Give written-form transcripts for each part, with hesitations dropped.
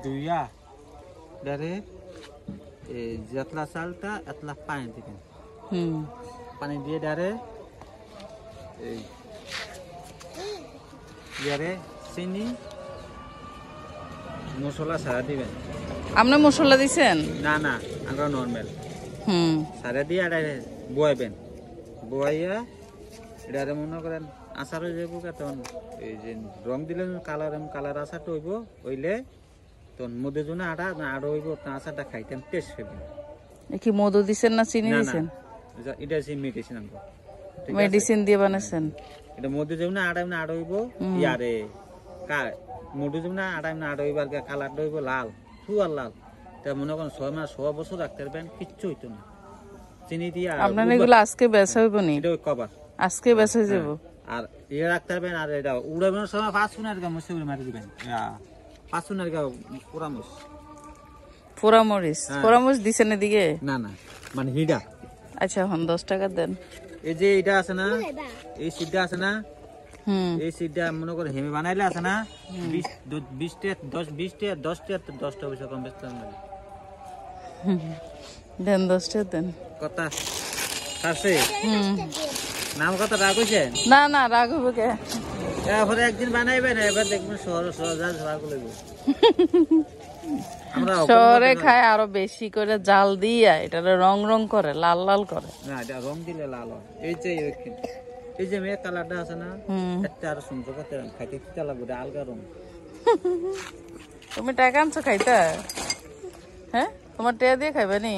দুইয়া ডারে এই যেতলা চালটা এতলা পানি দিবেন পানি দিয়ে ডারে এই ডারে চিনি মশলা সারা দিবেন আপনি মশলা দিছেন না না আমরা নরমাল সারা দিয়ে ডারে বয়াবেন বয়াইয়া এটারে মনে করেন আচার হয়ে যাবো তখন এই যে রং দিলে কালার আচারটা হইব হইলে তখন মধুর জন্য আটা আরো হইব আচারটা খাইতেন টেস্ট হইব কি মধু দিছেন না চিনি দিছেন এটা হচ্ছে মেডিসিন আমরা মেডিসিন দিয়ে বানাইছেন এটা মধুর জন্য আটা আরো হইব ইয়ারে মধুর জন্য আটা আরো হইব আর কালারটা হইব লাল সুয়ার লাল তা মনে করেন 6 মাস 6 বছর রাখতে পারবেন কিচ্ছু হইতো না চিনি দিয়ে আপনার এগুলো আজকে বেচা হইব নি এটা কভার আজকে বেচা যাব আর ইয়ে রাখতে পারবেন আর এটা উড়াবেন সময় 5 মিনিট মুসুরি মারি দিবেন 5 মিনিট পোড়ামরিচ দিছেন এদিকে না না মানে হিডা আচ্ছা এখন 10 টাকা দেন এই যে এটা আছে না এই সিডটা আছে না এই সিডটা মনে করে হেমে বানাইলে আছে না 20 টা 10 টা পয়সা কম বেচতে হবে দেন 10 টাকা দেন কথা আছে নাম কথা রাগ হইছে না না রাগ হবে কে এবারে একদিন বানাইবেন এবার দেখবেন সহজ রাগ লাগবে আমরা শহরে খায় আরো বেশি করে জাল দিয়া এটা রং করে লাল লাল করে না এটা রং দিলে লাল হয় এই যে মেয়ে কালারটা আছে না এটা আর সুন্দর করতে খাইতে কিটা লাগবে আলগা রং তুমি টাকা আনছো খাইতে হ্যাঁ তোমার টিয়া দিয়ে খাইবে নি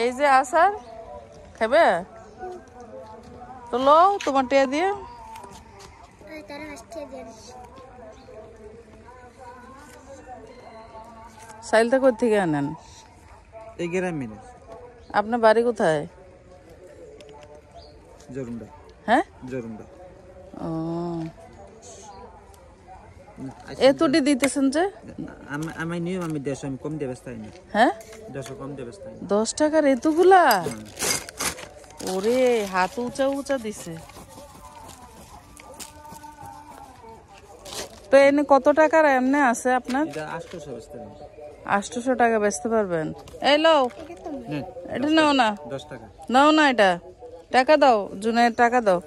এই যে আচার খাবে তো লো তোমার টিয়া দিয়ে সাইলটা কোথা থেকে আনেন এই গ্রামে আপনার বাড়ি কোথায় জরুন্ডা হ্যাঁ জরুন্ডা ও এতটি দিতেছেন যে আমি নিয়ম আমি 150 আমি কম দিয়ে বেচতাই না হ্যাঁ 150 কম দিয়ে বেচতাই 10 টাকার এতগুলা ওরে হাত উঁচা দিছে তো এনে কত টাকার এমনি আছে আপনার এটা 800 বেচতাই 800 টাকা বেচতে পারবেন এই লও এটা নাও না 10 টাকা নাও না এটা টাকা দাও জুনের টাকা দাও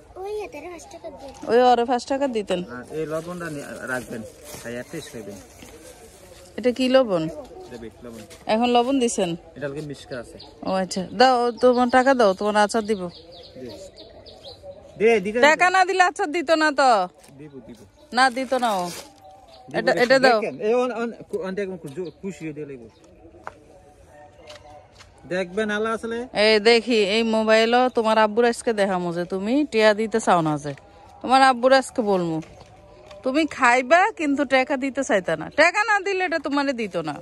ওই ওরে 5 টাকা দিতেন এই লবণটা রাখবেন তাই টেস্ট করবেন এটা কি লবণ এটা বিট লবণ এখন লবণ দিছেন এটা লগে মিশকা আছে ও আচ্ছা দাও তোমার টাকা দাও তোমার আচার দিব দিতে টাকা না দিলে আচার দিত না তো দিব না দিত না ও এটা দাও এই অন দেখুন খুশি দিয়ে লাগবে দেখবেন আলা আসলে এই দেখি এই মোবাইলও তোমার আব্বুর আজকে দেখামু যে তুমি টিয়া দিতে চাও না যে তোমার আব্বুর আজকে বলমু তুমি খাইবা কিন্তু টাকা দিতে চাইতা না টাকা না দিলে এটা তোমারে দিত না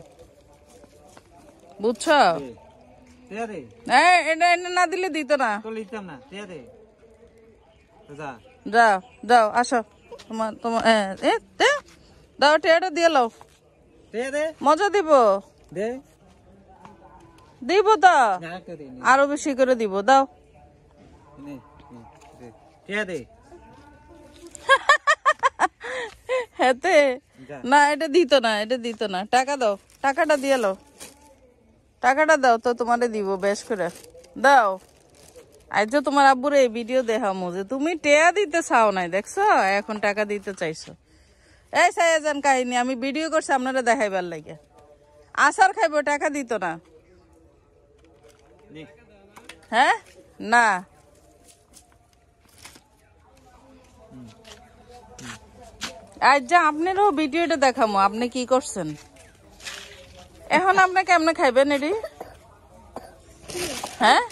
বুঝছো এটা না দিলে দিত না যাও যাও আসো তোমার দাও টিয়াটা দিয়ে লাও মজা দিব দিব তো আরো বেশি করে দিব দাও হেতে না এটা দিত না টাকা দাও টাকাটা দিয়ে লো টাকাটা দাও তো তোমারে দিব বেশ করে দাও আজ তো তোমার আব্বুরে এই ভিডিও দেখামু যে তুমি টেয়া দিতে চাও নাই দেখছো এখন টাকা দিতে চাইছো এই সাইজান কাহিনী আমি ভিডিও করছি আপনারা দেখাইবার লাগে আচার খাইবো টাকা দিত না হ্যাঁ না আজ যা আপনারও ভিডিওটা দেখামো আপনি কি করছেন এখন আপনি কেমনে খাইবেন এটি হ্যাঁ